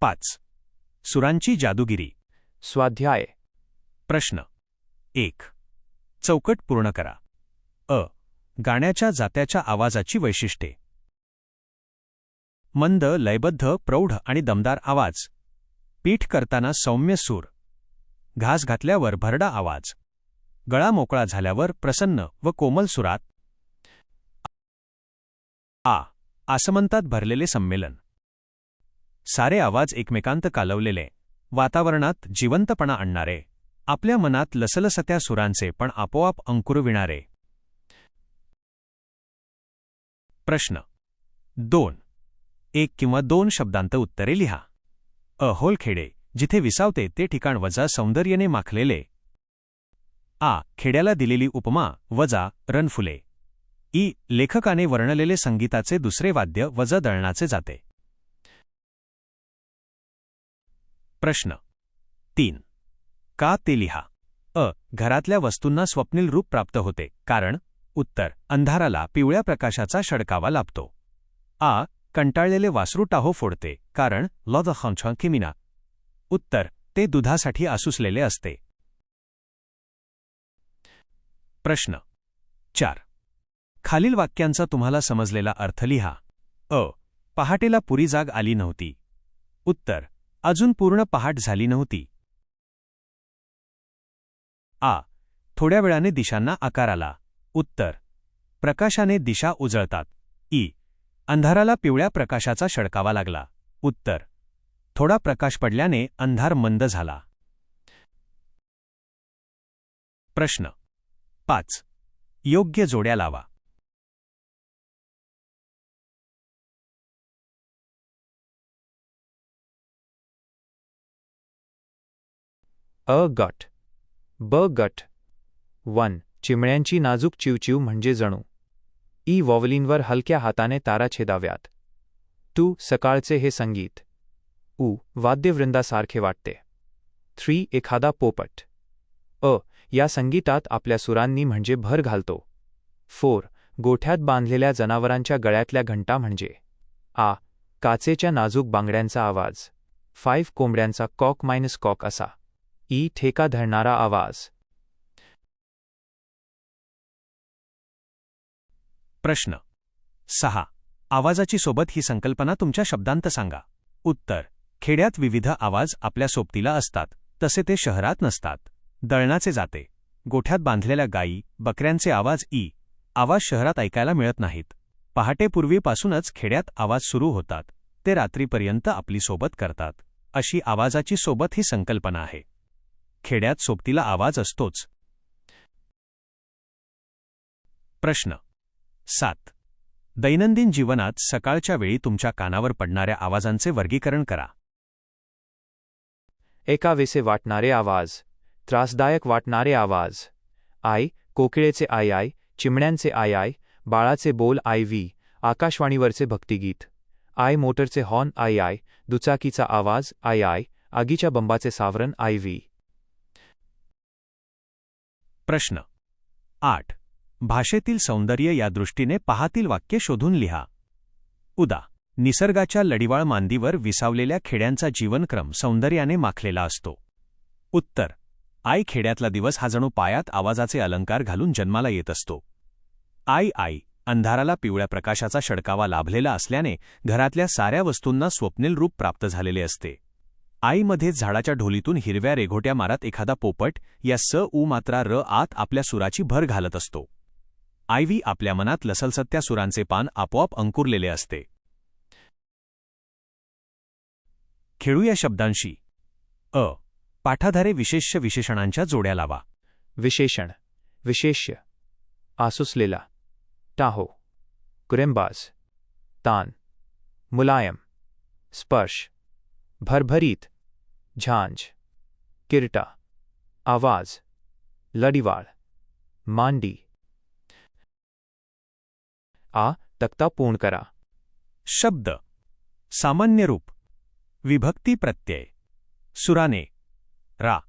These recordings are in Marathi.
5. सुरांची जादूगिरी. स्वाध्याय. प्रश्न 1. चौकट पूर्ण करा. अ. गाण्याच्या जात्याच्या आवाजाची वैशिष्ट्ये. मंद, लयबद्ध, प्रौढ आणि दमदार आवाज. पीठ करताना सौम्य सूर. घास घातल्यावर भरडा आवाज. गळा मोकळा झाल्यावर प्रसन्न व कोमल सुरात. आ. आसमंतात भरलेले संमेलन. सारे आवाज एकमेकांत कालवलेले, वातावरणात जिवंतपणा आणणारे, आपल्या मनात लसलसत्या सुरांचे पण आपोआप अंकुरविणारे. प्रश्न 2. 1 किंवा 2 शब्दांत उत्तरे लिहा. अ. होलखेडे, जिथे विसावते ते ठिकाण वजा सौंदर्याने माखलेले. आ. खेड्याला दिलेली उपमा वजा रनफुले. ई. लेखकाने वर्णलेले संगीताचे दुसरे वाद्य वजा दळणाचे जाते. प्रश्न 3. का ते लिहा. अ. घरातल्या वस्तूंना स्वप्नील रूप प्राप्त होते कारण. उत्तर. अंधाराला पिवळ्या प्रकाशाचा षडकावा लाभतो. आ. कंटाळलेले वासरू टाहो फोडते कारण लॉ द हॉंछॉं किमिना. उत्तर. ते दुधासाठी आसुसलेले असते. प्रश्न 4. खालील वाक्यांचा तुम्हाला समजलेला अर्थ लिहा. अ. पहाटेला पुरी जाग आली नव्हती. उत्तर. अजून पूर्ण पहाट झाली नव्हती. आ. थोड्या वेळाने दिशांना आकार आला. उत्तर. प्रकाशाने दिशा उजळतात. ई. अंधाराला पिवळ्या प्रकाशाचा षडकावा लागला. उत्तर. थोडा प्रकाश पडल्याने अंधार मंद झाला. प्रश्न 5. योग्य जोड्या लावा. अ. गट. ब. गट. 1. चिमण्यांची नाजूक चिवचिव म्हणजे जणू. ई. वॉवलिनवर हलक्या हाताने तारा छेदाव्यात. 2. सकाळचे हे संगीत. उ. वाद्यवृंदासारखे वाटते. 3. एखादा पोपट. अ. या संगीतात आपल्या सुरांनी म्हणजे भर घालतो. 4. गोठ्यात बांधलेल्या जनावरांच्या गळ्यातल्या घंटा म्हणजे. आ. काचेच्या नाजूक बांगड्यांचा आवाज. 5. कोंबड्यांचा कॉक मायनस कॉक असा. ई. ठेका धरणारा आवाज. प्रश्न 6. आवाजाची सोबत ही संकल्पना तुमच्या शब्दांत सांगा. उत्तर. खेड्यात विविध आवाज आपल्या सोबतीला असतात, तसे ते शहरात नसतात. दळणाचे जाते. गोठ्यात बांधलेल्या गायी, बकऱ्यांचे आवाज. ई. आवाज शहरात ऐकायला मिळत नाहीत. पहाटेपूर्वीपासूनच खेड्यात आवाज सुरू होतात, ते रात्रीपर्यंत आपली सोबत करतात. अशी आवाजाची सोबत ही संकल्पना आहे. खेड्यात सोबतीला आवाज असतोच. प्रश्न 7. दैनंदिन जीवनात सकाळच्या वेळी तुमच्या कानावर पडणाऱ्या आवाजांचे वर्गीकरण करा. एकावेसे वाटणारे आवाज. त्रासदायक वाटणारे आवाज. आय. कोकिळेचे आय आय, चिमण्यांचे आय आय, बाळाचे बोल आय व्ही, आकाशवाणीवरचे भक्तिगीत. आय. मोटरचे हॉर्न आय आय, दुचाकीचा आवाज आय आय, आगीच्या बंबाचे सावरण आय व्ही. प्रश्न 8. भाषेतील सौंदर्य या दृष्टीने पहातील वाक्य शोधून लिहा. उदा. निसर्गाच्या लढिवाळ मांदीवर विसावलेल्या खेड्यांचा जीवनक्रम सौंदर्याने माखलेला असतो. उत्तर. आई. खेड्यातला दिवस हा जणू पायात आवाजाचे अलंकार घालून जन्माला येत असतो. आई. आई. अंधाराला पिवळ्या प्रकाशाचा षडकावा लाभलेला असल्याने घरातल्या साऱ्या वस्तूंना स्वप्नील रूप प्राप्त झालेले असते. आईमध्ये झाडाच्या ढोलीतून हिरव्या रेघोट्या मारत एखादा पोपट या स उ मात्रा र आत आपल्या सुराची भर घालत असतो. आयव्ही. आपल्या मनात लसलसत्या सुरांचे पान आपोआप अंकुरलेले असते. खेळूया शब्दांशी. अ. पाठाधारे विशेष्य विशेषणांच्या जोड्या लावा. विशेषण. विशेष्य. आसुसलेला. टाहो. कुरेंबाज. तान. मुलायम. स्पर्श. भरभरीत. झांझ. किरटा. आवाज. लढिवाळ. मांडी. आ. तक्ता पूर्ण करा. शब्द. सामान्य रूप. विभक्ती प्रत्यय. सुराने. रा.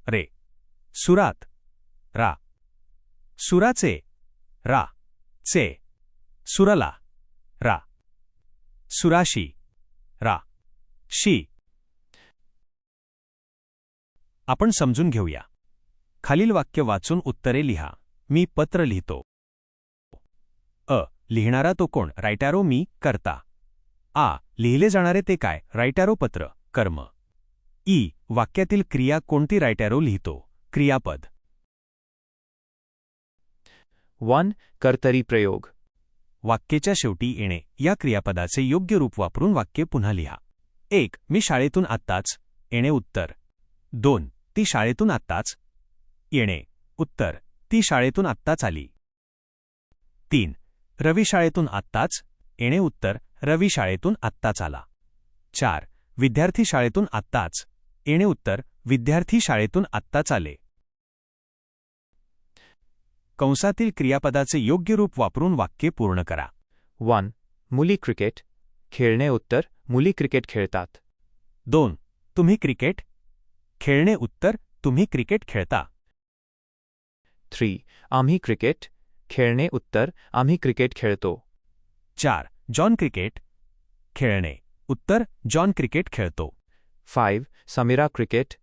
रे. सुरात. रा. सुराचे. रा. चे. सुरला. रा. सुराशी. रा. शी. आपण समजून घेऊया. खालील वाक्य वाचून उत्तरे लिहा. मी पत्र लिहितो. लिहिणारा तो कोण? रायटारो मी, कर्ता. लिहिले जाणारे ते काय? रायटारो पत्र, कर्म. वाक्यातील क्रिया कोणती? रायटारो लिहितो, क्रियापद. 1. कर्तरी प्रयोग. वाक्याच्या शेवटी येणे या क्रियापदाचे योग्य रूप वापरून वाक्य पुन्हा लिहा. 1. मी शाळेतून आत्ताच. येणे उत्तर. 2. ती शाळेतून आत्ताच. येणे उत्तर. ती शाळेतून आत्ताच आली. 3. रवी शाळेतून आत्ताच. येणे उत्तर. रवी शाळेतून आत्ताच आला. 4. विद्यार्थी शाळेतून आत्ताच. येणे उत्तर. विद्यार्थी शाळेतून आत्ताच आले. कंसातील क्रियापदाचे योग्य रूप वापरून वाक्य पूर्ण करा. 1. मुली क्रिकेट. खेळणे उत्तर. मुली क्रिकेट खेळतात. 2. तुम्ही क्रिकेट. खेळणे उत्तर. तुम्ही क्रिकेट खेळता. 3. आम्ही क्रिकेट. खेळणे उत्तर. आम्ही क्रिकेट खेळतो. 4. John cricket. खेळणे उत्तर. जॉन क्रिकेट खेळतो. 5. समीरा क्रिकेट.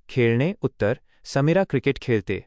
खेळणे उत्तर. समीरा क्रिकेट खेळते.